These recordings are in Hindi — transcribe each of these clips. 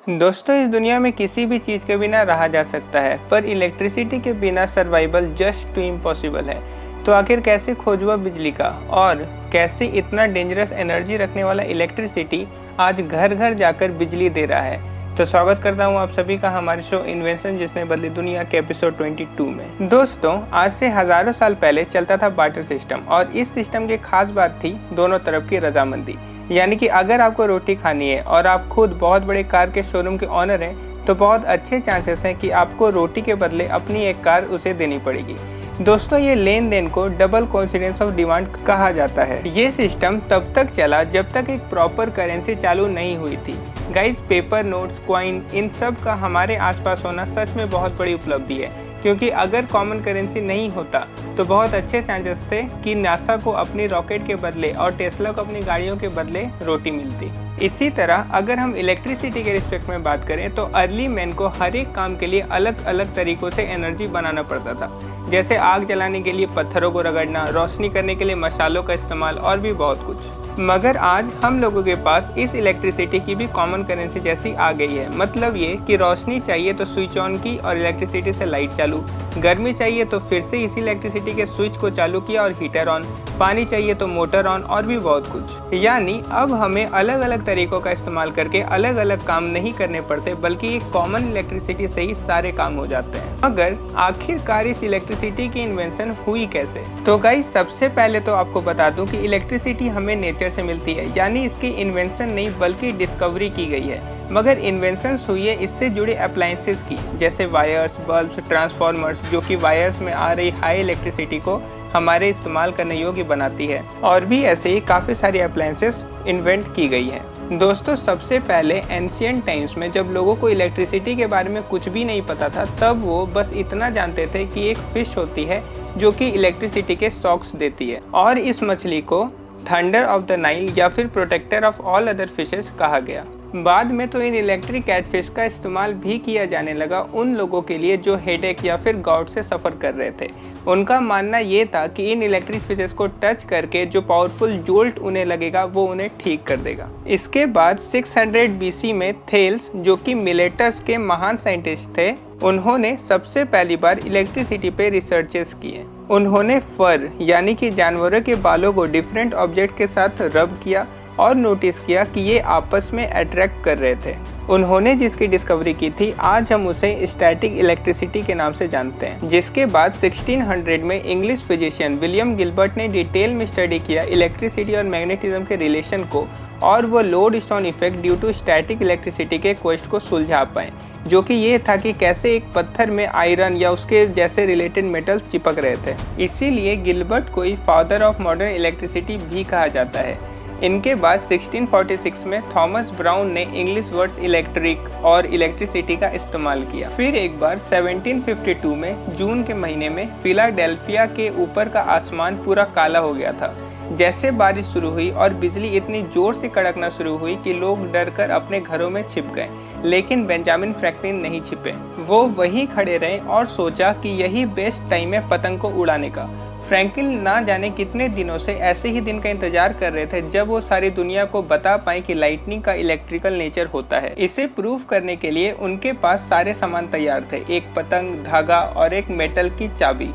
दोस्तों, इस दुनिया में किसी भी चीज़ के बिना रहा जा सकता है, पर इलेक्ट्रिसिटी के बिना सर्वाइवल जस्ट टू इम्पॉसिबल है। तो आखिर कैसे खोज हुआ बिजली का, और कैसे इतना डेंजरस एनर्जी रखने वाला इलेक्ट्रिसिटी आज घर घर जाकर बिजली दे रहा है। तो स्वागत करता हूं आप सभी का हमारे शो इन्वेंशन जिसने बदली दुनिया के एपिसोड 22 में। दोस्तों, आज से हजारों साल पहले चलता था बार्टर सिस्टम, और इस सिस्टम की खास बात थी दोनों तरफ की रजामंदी। यानी कि अगर आपको रोटी खानी है और आप खुद बहुत बड़े कार के शोरूम के ऑनर हैं, तो बहुत अच्छे चांसेस हैं कि आपको रोटी के बदले अपनी एक कार उसे देनी पड़ेगी। दोस्तों, ये लेन देन को डबल कोइंसिडेंस ऑफ डिमांड कहा जाता है। ये सिस्टम तब तक चला जब तक एक प्रॉपर करेंसी चालू नहीं हुई थी। गाइस, पेपर नोट्स, कॉइन, इन सब का हमारे आसपास होना सच में बहुत बड़ी उपलब्धि है, क्योंकि अगर कॉमन करेंसी नहीं होता तो बहुत अच्छे चांसेस थे कि नासा को अपनी रॉकेट के बदले और टेस्ला को अपनी गाड़ियों के बदले रोटी मिलती। इसी तरह अगर हम इलेक्ट्रिसिटी के रिस्पेक्ट में बात करें तो अर्ली मैन को हर एक काम के लिए अलग अलग तरीकों से एनर्जी बनाना पड़ता था, जैसे आग जलाने के लिए पत्थरों को रगड़ना, रोशनी करने के लिए मसालों का इस्तेमाल और भी बहुत कुछ। मगर आज हम लोगों के पास इस इलेक्ट्रिसिटी की भी कॉमन करेंसी जैसी आ गई है। मतलब ये कि रोशनी चाहिए तो स्विच ऑन की और इलेक्ट्रिसिटी से लाइट चालू, गर्मी चाहिए तो फिर से इसी इलेक्ट्रिसिटी के स्विच को चालू किया और हीटर ऑन, पानी चाहिए तो मोटर ऑन और भी बहुत कुछ। यानी अब हमें अलग अलग तरीकों का इस्तेमाल करके अलग अलग काम नहीं करने पड़ते, बल्कि एक कॉमन इलेक्ट्रिसिटी से ही सारे काम हो जाते हैं। मगर आखिरकार इस इलेक्ट्रिसिटी की इन्वेंशन हुई कैसे? तो गाइस, सबसे पहले तो आपको बता दूं कि इलेक्ट्रिसिटी हमें नेचर से मिलती है, यानी इसकी इन्वेंशन नहीं बल्कि डिस्कवरी की गई है। मगर इन्वेंशन हुई है इससे जुड़े अप्लायंसेस की, जैसे वायर्स, बल्ब्स, ट्रांसफार्मर्स, जो कि वायर्स में आ रही हाई इलेक्ट्रिसिटी को हमारे इस्तेमाल करने योग्य बनाती है। और भी ऐसे ही काफ़ी सारी अप्लायंसेस इन्वेंट की गई हैं। दोस्तों, सबसे पहले एंशिएंट टाइम्स में जब लोगों को इलेक्ट्रिसिटी के बारे में कुछ भी नहीं पता था, तब वो बस इतना जानते थे कि एक फिश होती है जो कि इलेक्ट्रिसिटी के शॉक्स देती है, और इस मछली को थंडर ऑफ द नाइल या फिर protector of all other fishes कहा गया। बाद में तो इन इलेक्ट्रिक कैटफिश का इस्तेमाल भी किया जाने लगा उन लोगों के लिए जो हेडेक या फिर गाउट से सफ़र कर रहे थे। उनका मानना ये था कि इन इलेक्ट्रिक फिशेस को टच करके जो पावरफुल जोल्ट उन्हें लगेगा वो उन्हें ठीक कर देगा। इसके बाद 600 BC में थेल्स, जो कि मिलेटस के महान साइंटिस्ट थे, उन्होंने सबसे पहली बार इलेक्ट्रिसिटी पे रिसर्चेस किए। उन्होंने फर यानी कि जानवरों के बालों को डिफरेंट ऑब्जेक्ट के साथ रब किया और नोटिस किया कि ये आपस में अट्रैक्ट कर रहे थे। उन्होंने जिसकी डिस्कवरी की थी, आज हम उसे स्टैटिक इलेक्ट्रिसिटी के नाम से जानते हैं। जिसके बाद 1600 में इंग्लिश फिजिशियन विलियम गिलबर्ट ने डिटेल में स्टडी किया इलेक्ट्रिसिटी और मैग्नेटिज्म के रिलेशन को, और वो lodestone effect due to static electricity के क्वेश्चन को सुलझा पाए, जो कि ये था कि कैसे एक पत्थर में आयरन या उसके जैसे रिलेटेड मेटल्स चिपक रहे थे। इसीलिए गिलबर्ट को फादर ऑफ मॉडर्न इलेक्ट्रिसिटी भी कहा जाता है। इनके बाद 1646 में थॉमस ब्राउन ने इंग्लिश वर्ड्स इलेक्ट्रिक और इलेक्ट्रिसिटी का इस्तेमाल किया। फिर एक बार 1752 में जून के महीने में फिलाडेल्फिया के ऊपर का आसमान पूरा काला हो गया था। जैसे बारिश शुरू हुई और बिजली इतनी जोर से कड़कना शुरू हुई कि लोग डरकर अपने घरों में छिप गए, लेकिन बेंजामिन फ्रैंकलिन नहीं छिपे। वो वहीं खड़े रहे और सोचा कि यही बेस्ट टाइम है पतंग को उड़ाने का। फ्रैंकलिन ना जाने कितने दिनों से ऐसे ही दिन का इंतजार कर रहे थे जब वो सारी दुनिया को बता पाए कि लाइटनिंग का इलेक्ट्रिकल नेचर होता है। इसे प्रूव करने के लिए उनके पास सारे सामान तैयार थे, एक पतंग, धागा और एक मेटल की चाबी,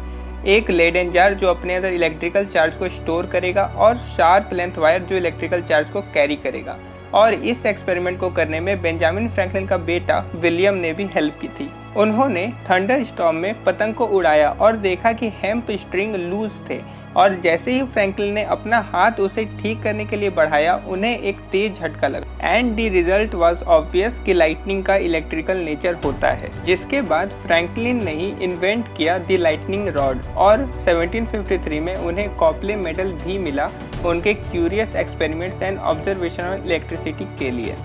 एक लेडन जार जो अपने अंदर इलेक्ट्रिकल चार्ज को स्टोर करेगा, और शार्प लेंथ वायर जो इलेक्ट्रिकल चार्ज को कैरी करेगा। और इस एक्सपेरिमेंट को करने में बेंजामिन फ्रैंकलिन का बेटा विलियम ने भी हेल्प की थी। उन्होंने थंडर स्टॉर्म में पतंग को उड़ाया और देखा कि हेम्प स्ट्रिंग लूज थे, और जैसे ही फ्रैंकलिन ने अपना हाथ उसे ठीक करने के लिए बढ़ाया, उन्हें एक तेज झटका लगा। And the result was obvious कि लाइटनिंग का इलेक्ट्रिकल नेचर होता है। जिसके बाद फ्रैंकलिन ने ही इन्वेंट किया द लाइटनिंग रॉड, और 1753 में उन्हें कॉपले मेडल भी मिला उनके curious experiments and observation of electricity के लिए।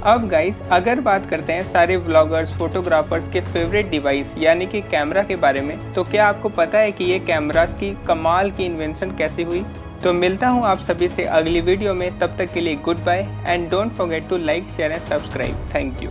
अब गाइस, अगर बात करते हैं सारे व्लॉगर्स, फोटोग्राफर्स के फेवरेट डिवाइस यानी कि कैमरा के बारे में, तो क्या आपको पता है कि ये कैमरास की कमाल की इन्वेंशन कैसे हुई? तो मिलता हूँ आप सभी से अगली वीडियो में। तब तक के लिए goodbye, and don't forget to like, share and subscribe. Thank you.